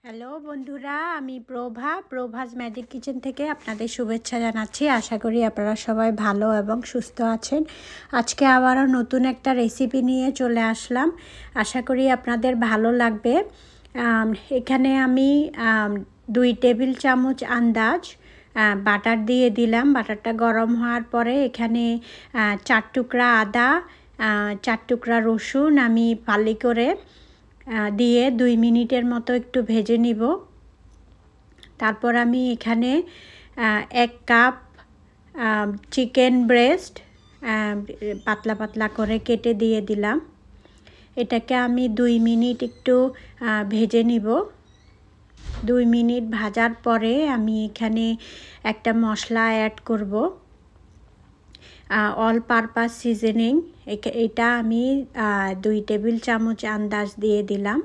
Hello বন্ধুরা, আমি Prabhas magic kitchen থেকে আপনাদের শুভেচ্ছা জানাচ্ছি। আশা করি আপনারা সবাই ভালো এবং সুস্থ আছেন। আজকে আবারও নতুন একটা রেসিপি নিয়ে চলে আসলাম। আশা করি আপনাদের ভালো লাগবে। এখানে আমি 2 টেবিল চামচ আন্দাজ বাটার দিয়ে দিলাম। বাটারটা গরম হওয়ার পরে এখানে 4 টুকরা আদা, 4 টুকরা রসুন আমি ফালি করে দিয়ে 2 মিনিটের মতো একটু ভেজে নিব। তারপর আমি এখানে 1 কাপ চিকেন ব্রেস্ট পাতলা পাতলা করে কেটে দিয়ে দিলাম। এটাকে আমি 2 মিনিট একটু ভেজে নিব। 2 মিনিট ভাজার পরে আমি এখানে একটা মশলা অ্যাড করব, অল পারপাস সিজনিং। এটা আমি 2 টেবিল চামচ আন্দাজ দিয়ে দিলাম।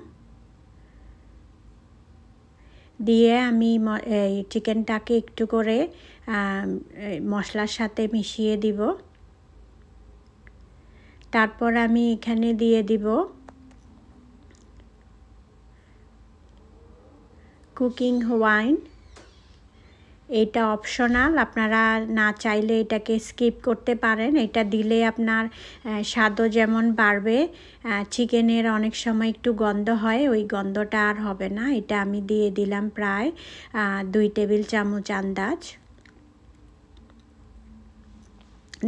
দিয়ে আমি এই চিকেনটাকে একটু করে মশলার সাথে মিশিয়ে দিব। তারপর আমি এখানে দিয়ে দিব কুকিং ওয়াইন। এটা অপশনাল, আপনারা না চাইলে এটাকে স্কিপ করতে পারেন। এটা দিলে আপনার স্বাদও যেমন বাড়বে, চিকেনের অনেক সময় একটু গন্ধ হয়, ওই গন্ধটা আর হবে না। এটা আমি দিয়ে দিলাম প্রায় 2 টেবিল চামচ আন্দাজ।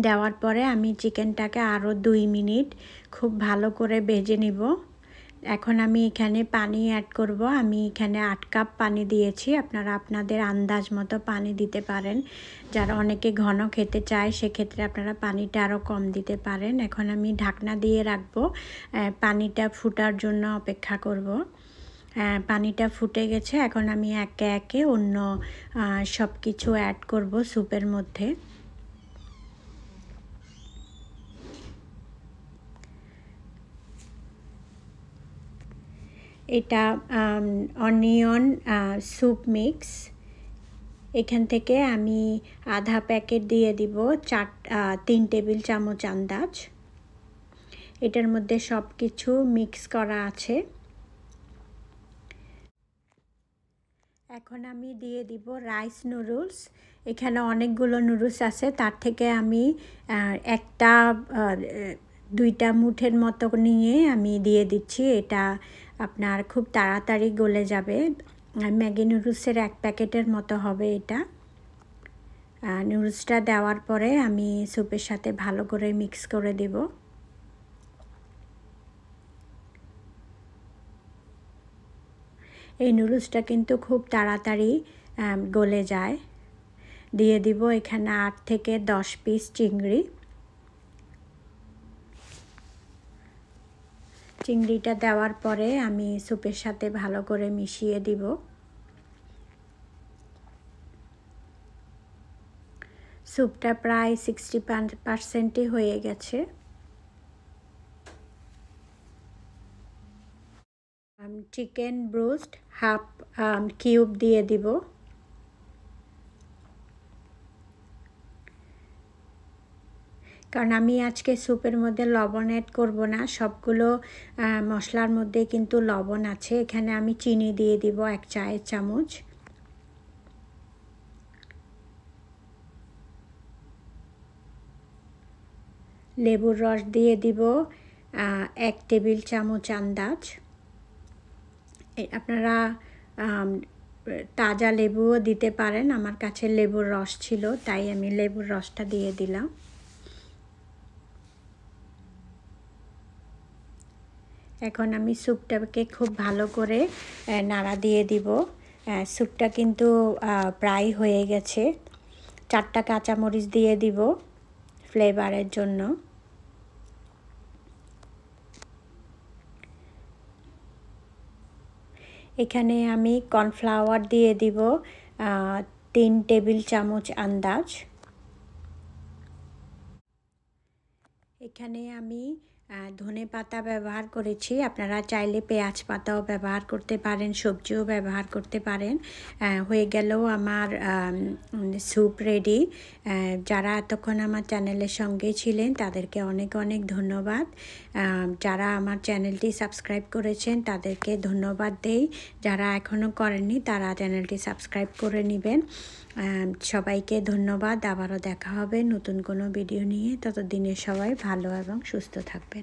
দেওয়ার পরে আমি চিকেনটাকে আরও 2 মিনিট খুব ভালো করে ভেজে নিব। এখন আমি এখানে পানি অ্যাড করব। আমি এখানে 8 কাপ পানি দিয়েছি। আপনারা আপনাদের আন্দাজ মতো পানি দিতে পারেন। যারা অনেকে ঘন খেতে চায় সেক্ষেত্রে আপনারা পানিটা আরও কম দিতে পারেন। এখন আমি ঢাকনা দিয়ে রাখবো, পানিটা ফুটার জন্য অপেক্ষা করব। পানিটা ফুটে গেছে। এখন আমি একে একে অন্য সব কিছু অ্যাড করব স্যুপের মধ্যে। এটা অনিয়ন স্যুপ মিক্স। এখান থেকে আমি আধা প্যাকেট দিয়ে দিব, 3 টেবিল চামচ আন্দাজ। এটার মধ্যে সব কিছু মিক্স করা আছে। এখন আমি দিয়ে দিব রাইস নুডলস। এখানে অনেকগুলো নুডলস আছে, তার থেকে আমি একটা 2টা মুঠের মতো নিয়ে আমি দিয়ে দিচ্ছি। এটা আপনার খুব তাড়াতাড়ি গলে যাবে। ম্যাগি নুডলসের 1 প্যাকেটের মতো হবে এটা। নুডলসটা দেওয়ার পরে আমি স্যুপের সাথে ভালো করে মিক্স করে দেব। এই নুডলসটা কিন্তু খুব তাড়াতাড়ি গলে যায়। দিয়ে দিব এখানে 8 থেকে 10 পিস চিংড়ি। চিংড়িটা দেওয়ার পরে আমি স্যুপের সাথে ভালো করে মিশিয়ে দিব। স্যুপটা প্রায় 60% হয়ে গেছে। চিকেন ব্রোস্ট হাফ কিউব দিয়ে দিব। কারণ আমি আজকে স্যুপের মধ্যে লবণ অ্যাড করব না, সবগুলো মশলার মধ্যে কিন্তু লবণ আছে। এখানে আমি চিনি দিয়ে দিব 1 চায়ের চামচ। লেবুর রস দিয়ে দিব 1 টেবিল চামচ আন্দাজ। আপনারা তাজা লেবুও দিতে পারেন। আমার কাছে লেবুর রস ছিল, তাই আমি লেবুর রসটা দিয়ে দিলাম। এখন আমি স্যুপটাকে খুব ভালো করে নাড়া দিয়ে দিব। স্যুপটা কিন্তু প্রায় হয়ে গেছে। 4টা কাঁচামরিচ দিয়ে দিব ফ্লেভারের জন্য। এখানে আমি কর্নফ্লাওয়ার দিয়ে দিব 3 টেবিল চামচ আন্দাজ। এখানে আমি ধনে পাতা ব্যবহার করেছি। আপনারা চাইলে পেঁয়াজ পাতাও ব্যবহার করতে পারেন, সবজিও ব্যবহার করতে পারেন। হয়ে গেলেও আমার স্যুপ রেডি। যারা এতক্ষণ আমার চ্যানেলের সঙ্গে ছিলেন তাদেরকে অনেক অনেক ধন্যবাদ। যারা আমার চ্যানেলটি সাবস্ক্রাইব করেছেন তাদেরকে ধন্যবাদ দেই। যারা এখনও করেননি তারা চ্যানেলটি সাবস্ক্রাইব করে নেবেন। সবাইকে ধন্যবাদ। আবারও দেখা হবে নতুন কোনো ভিডিও নিয়ে। ততদিনে সবাই ভালো এবং সুস্থ থাকবেন।